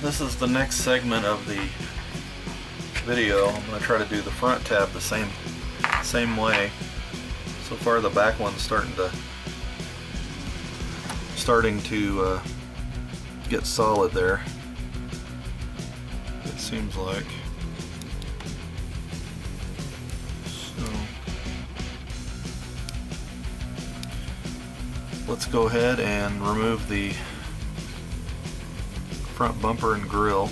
this is the next segment of the video. I'm going to try to do the front tab the same way. So far the back one's starting to get solid there. It seems like. So let's go ahead and remove the front bumper and grille.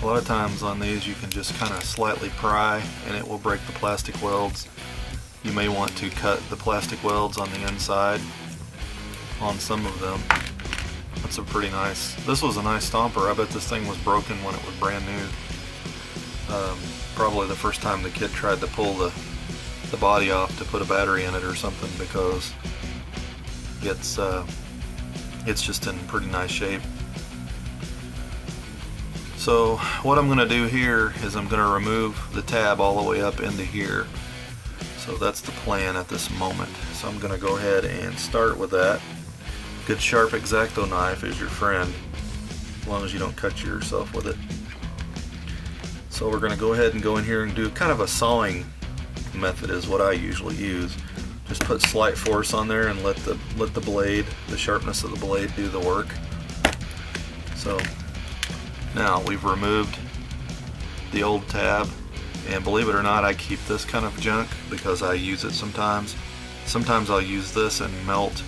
A lot of times on these you can just kind of slightly pry and it will break the plastic welds. You may want to cut the plastic welds on the inside on some of them. That's a pretty nice, this was a nice Stomper. I bet this thing was broken when it was brand new. Probably the first time the kid tried to pull the body off to put a battery in it or something, because it's just in pretty nice shape. So what I'm going to do here is I'm going to remove the tab all the way up into here. So that's the plan at this moment. So I'm going to go ahead and start with that. Good sharp X-Acto knife is your friend, as long as you don't cut yourself with it. So we're going to go ahead and go in here and do kind of a sawing method is what I usually use. Just put slight force on there and let the blade, the sharpness of the blade, do the work. So now we've removed the old tab, and believe it or not, I keep this kind of junk because I use it sometimes. Sometimes I'll use this and melt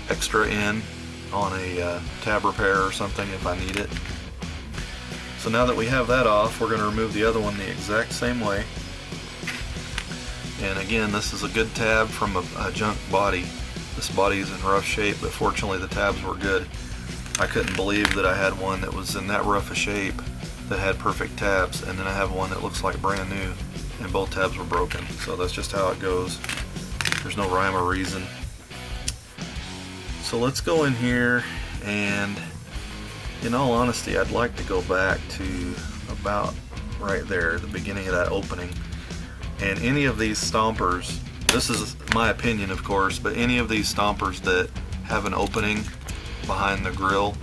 extra in on a tab repair or something if I need it. So now that we have that off, we're going to remove the other one the exact same way. And again, this is a good tab from a junk body. This body is in rough shape, but fortunately the tabs were good. I couldn't believe that I had one that was in that rough a shape that had perfect tabs, and then I have one that looks like brand new and both tabs were broken. So that's just how it goes. There's no rhyme or reason. So let's go in here, and in all honesty, I'd like to go back to about right there, the beginning of that opening. And any of these Stompers, this is my opinion of course, but any of these Stompers that have an opening behind the grill,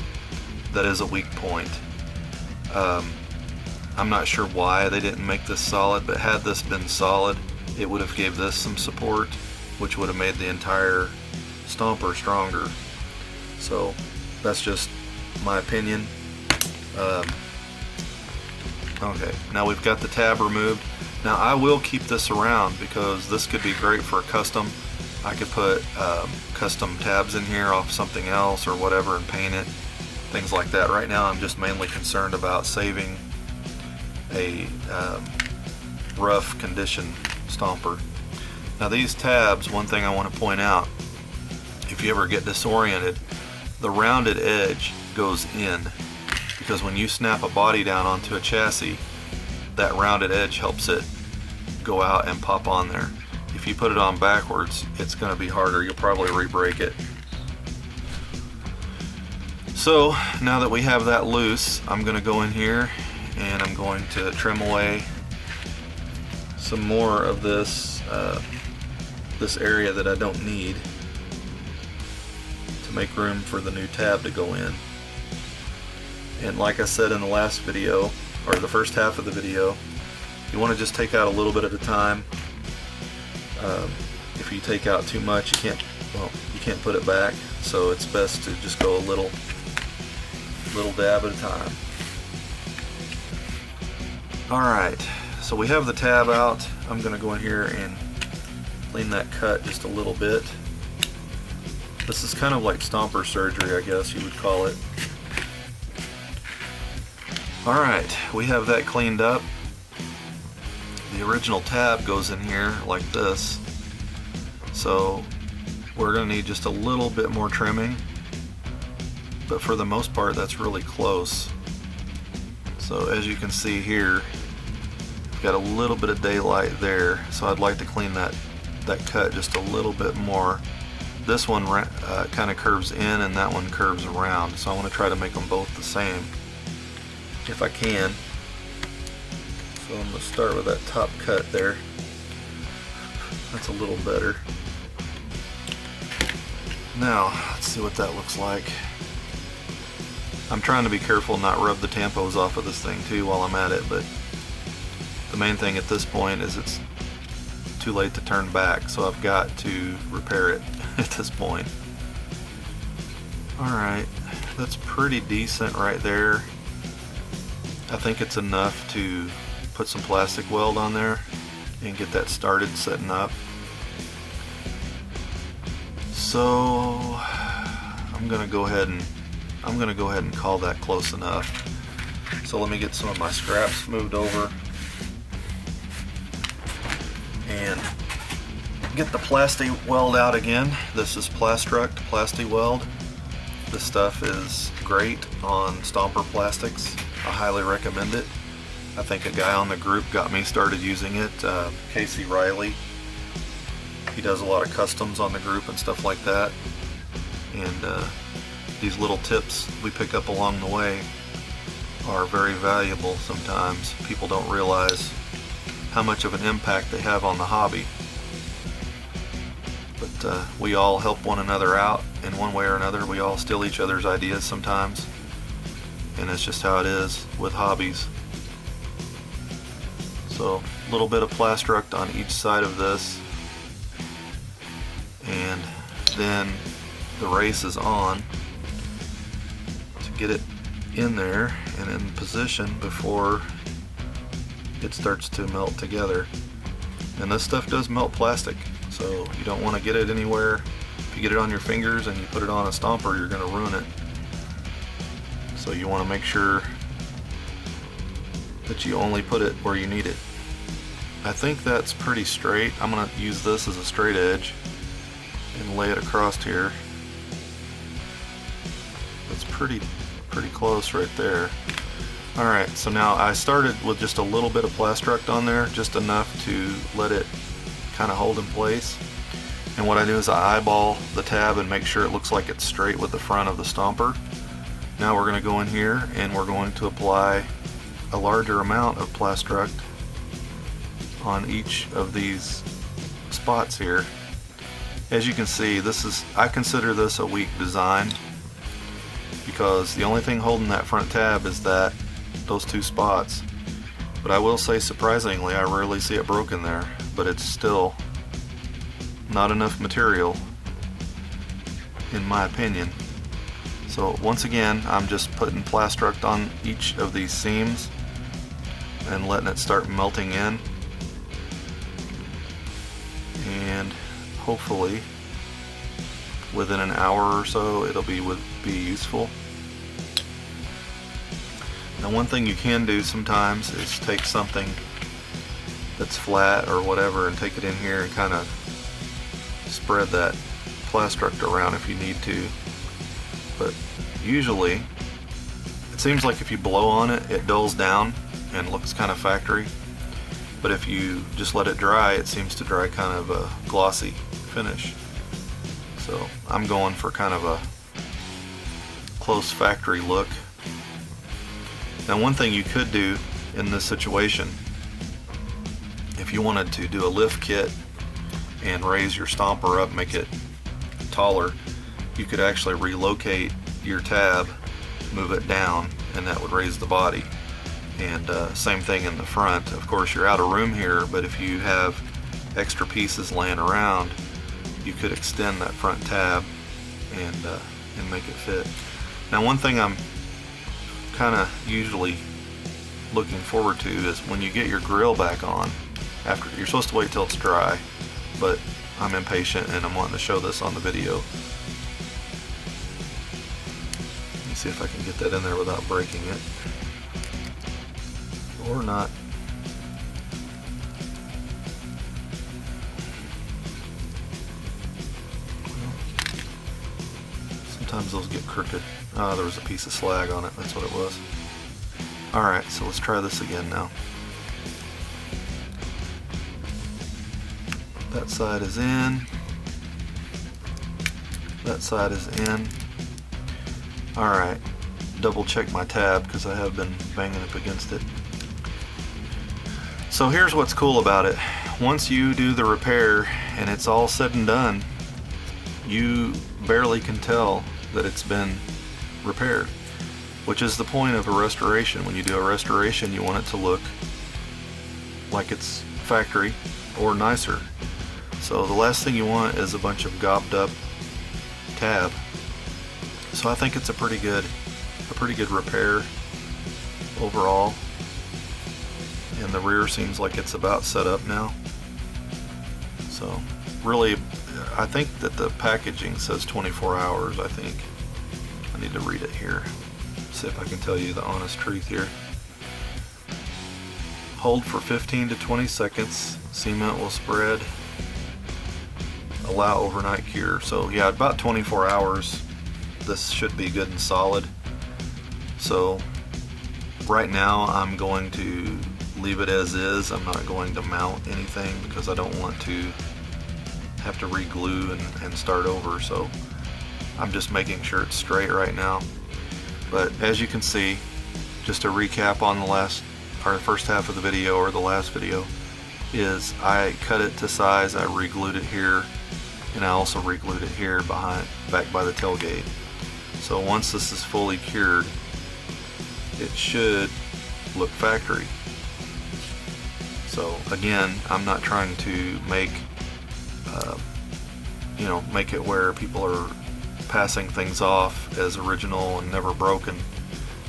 that is a weak point. I'm not sure why they didn't make this solid, but had this been solid, it would have gave this some support, which would have made the entire Stomper stronger. So that's just my opinion. Okay, now we've got the tab removed. Now I will keep this around because this could be great for a custom. I could put custom tabs in here off something else or whatever and paint it, things like that. Right now I'm just mainly concerned about saving a rough condition Stomper. Now these tabs, one thing I want to point out, if you ever get disoriented, the rounded edge goes in, because when you snap a body down onto a chassis, that rounded edge helps it go out and pop on there. If you put it on backwards, it's going to be harder. You'll probably re-break it. So now that we have that loose, I'm going to go in here and I'm going to trim away some more of this this area that I don't need, to make room for the new tab to go in. And like I said in the last video, or the first half of the video, you want to just take out a little bit at a time. If you take out too much, you can't put it back, so it's best to just go a little dab at a time. Alright, so we have the tab out. I'm going to go in here and clean that cut just a little bit. This is kind of like Stomper surgery, I guess you would call it. Alright, we have that cleaned up. The original tab goes in here like this, so we're going to need just a little bit more trimming, but for the most part that's really close. So as you can see here, we've got a little bit of daylight there, so I'd like to clean that cut just a little bit more. This one kind of curves in and that one curves around, so I want to try to make them both the same if I can. So I'm going to start with that top cut there. That's a little better. Now let's see what that looks like. I'm trying to be careful not rub the tampos off of this thing too while I'm at it, but the main thing at this point is it's too late to turn back, so I've got to repair it at this point. Alright, that's pretty decent right there. I think it's enough to put some plastic weld on there and get that started setting up. So I'm gonna go ahead and call that close enough. So let me get some of my scraps moved over and get the plasti weld out again. This is Plastruct Plasti Weld. This stuff is great on Stomper plastics. I highly recommend it. I think a guy on the group got me started using it, Casey Riley. He does a lot of customs on the group and stuff like that. And these little tips we pick up along the way are very valuable sometimes. People don't realize how much of an impact they have on the hobby. But we all help one another out in one way or another. We all steal each other's ideas sometimes. And it's just how it is with hobbies. So a little bit of Plastruct on each side of this. And then the race is on to get it in there and in position before it starts to melt together. And this stuff does melt plastic, so you don't want to get it anywhere. If you get it on your fingers and you put it on a Stomper, you're going to ruin it. So you want to make sure that you only put it where you need it. I think that's pretty straight. I'm going to use this as a straight edge and lay it across here. That's pretty close right there. Alright, so now I started with just a little bit of Plastruct on there, just enough to let it kind of hold in place. And what I do is I eyeball the tab and make sure it looks like it's straight with the front of the Stomper. Now we're going to go in here and we're going to apply a larger amount of Plastruct on each of these spots here. As you can see, I consider this a weak design because the only thing holding that front tab is those two spots. But I will say, surprisingly, I rarely see it broken there, but it's still not enough material in my opinion. So once again, I'm just putting Plastruct on each of these seams and letting it start melting in, and hopefully within an hour or so it'll be useful. Now one thing you can do sometimes is take something that's flat or whatever and take it in here and kind of spread that Plastruct around if you need to. But usually it seems like if you blow on it, it dulls down and looks kind of factory. But if you just let it dry, it seems to dry kind of a glossy finish. So I'm going for kind of a close factory look. Now one thing you could do in this situation, if you wanted to do a lift kit and raise your Stomper up, make it taller, you could actually relocate your tab, move it down, and that would raise the body. And same thing in the front. Of course, you're out of room here, but if you have extra pieces laying around, you could extend that front tab and make it fit. Now one thing I'm kind of usually looking forward to is when you get your grill back on. After, you're supposed to wait till it's dry, but I'm impatient and I'm wanting to show this on the video. Let me see if I can get that in there without breaking it. Or not. Sometimes those get crooked. Oh, there was a piece of slag on it, that's what it was. Alright, so let's try this again now. That side is in. That side is in. Alright, double check my tab because I have been banging up against it. So here's what's cool about it. Once you do the repair and it's all said and done, you barely can tell that it's been repaired. which is the point of a restoration. When you do a restoration, you want it to look like it's factory or nicer. So the last thing you want is a bunch of gobbed up tab. So I think it's a pretty good repair overall. And the rear seems like it's about set up now. So really, I think that the packaging says 24 hours, I think. I need to read it here. See if I can tell you the honest truth here. Hold for 15 to 20 seconds. Cement will spread. Allow overnight cure. So yeah, about 24 hours. This should be good and solid. So right now I'm going to leave it as is. I'm not going to mount anything because I don't want to have to re-glue and start over. So I'm just making sure it's straight right now. But as you can see, just to recap on the first half of the video, or the last video, is I cut it to size, I re-glued it here, and I also re-glued it here back by the tailgate. So once this is fully cured, it should look factory. So again, I'm not trying to make it where people are passing things off as original and never broken.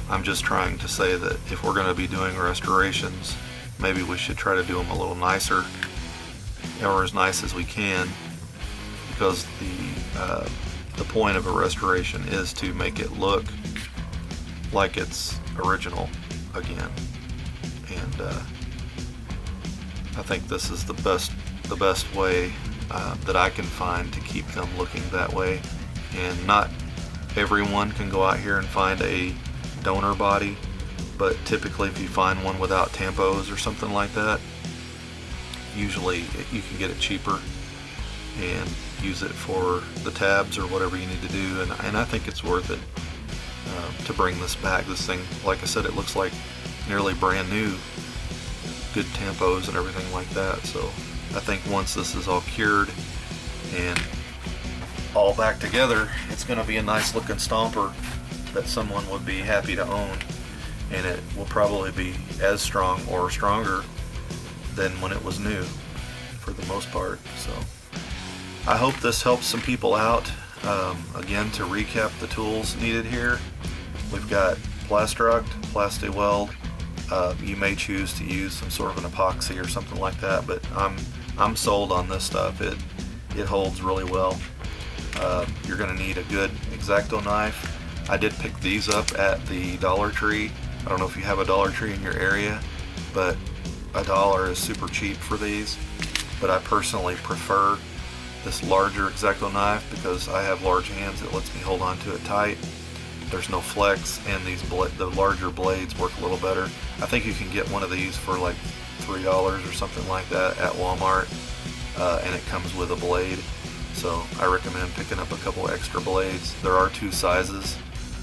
I'm just trying to say that if we're going to be doing restorations, maybe we should try to do them a little nicer, or as nice as we can, because the point of a restoration is to make it look like it's original again. And I think this is the best way that I can find to keep them looking that way. And not everyone can go out here and find a donor body, but typically if you find one without tampos or something like that, usually you can get it cheaper and use it for the tabs or whatever you need to do. And I think it's worth it to bring this back. This thing, like I said, it looks like nearly brand new, good tampos and everything like that. So I think once this is all cured and all back together, it's going to be a nice looking Stomper that someone would be happy to own, and it will probably be as strong or stronger than when it was new for the most part. So I hope this helps some people out. Again, to recap the tools needed here, we've got Plastruct, Plasti-Weld. You may choose to use some sort of an epoxy or something like that, but I'm sold on this stuff. It holds really well. You're going to need a good X-Acto knife. I did pick these up at the Dollar Tree. I don't know if you have a Dollar Tree in your area, but $1 is super cheap for these. But I personally prefer this larger X-Acto knife because I have large hands. It lets me hold on to it tight. There's no flex, and the larger blades work a little better. I think you can get one of these for like $3 or something like that at Walmart, and it comes with a blade. So I recommend picking up a couple extra blades. There are two sizes.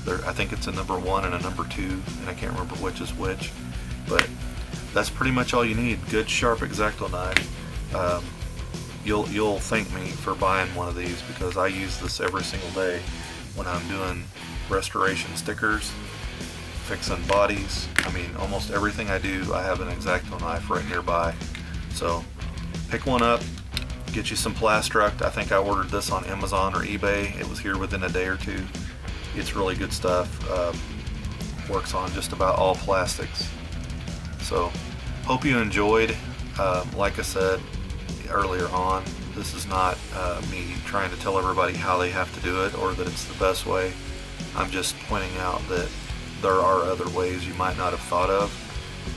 I think it's a number 1 and a number 2, and I can't remember which is which. But that's pretty much all you need. Good sharp X-Acto knife. You'll thank me for buying one of these because I use this every single day when I'm doing restoration stickers, fixing bodies. I mean, almost everything I do, I have an X-Acto knife right nearby. So pick one up. Get you some Plastruct. I think I ordered this on Amazon or eBay. It was here within a day or two. It's really good stuff. Works on just about all plastics. So hope you enjoyed. Like I said earlier on, this is not me trying to tell everybody how they have to do it or that it's the best way. I'm just pointing out that there are other ways you might not have thought of,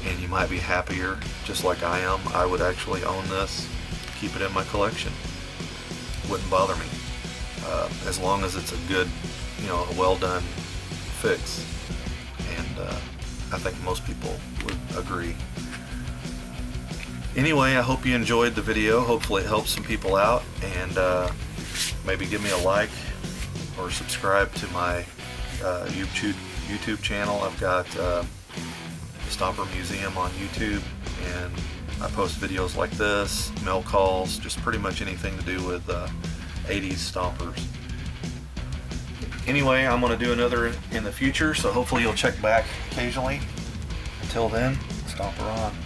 and you might be happier, just like I am. I would actually own this, keep it in my collection. Wouldn't bother me, as long as it's a good, a well done fix. And I think most people would agree. Anyway, I hope you enjoyed the video. Hopefully it helps some people out, and maybe give me a like or subscribe to my YouTube channel. I've got the Stomper Museum on YouTube, and I post videos like this, mail calls, just pretty much anything to do with 80s Stompers. Anyway, I'm going to do another in the future, so hopefully you'll check back occasionally. Until then, Stomper on.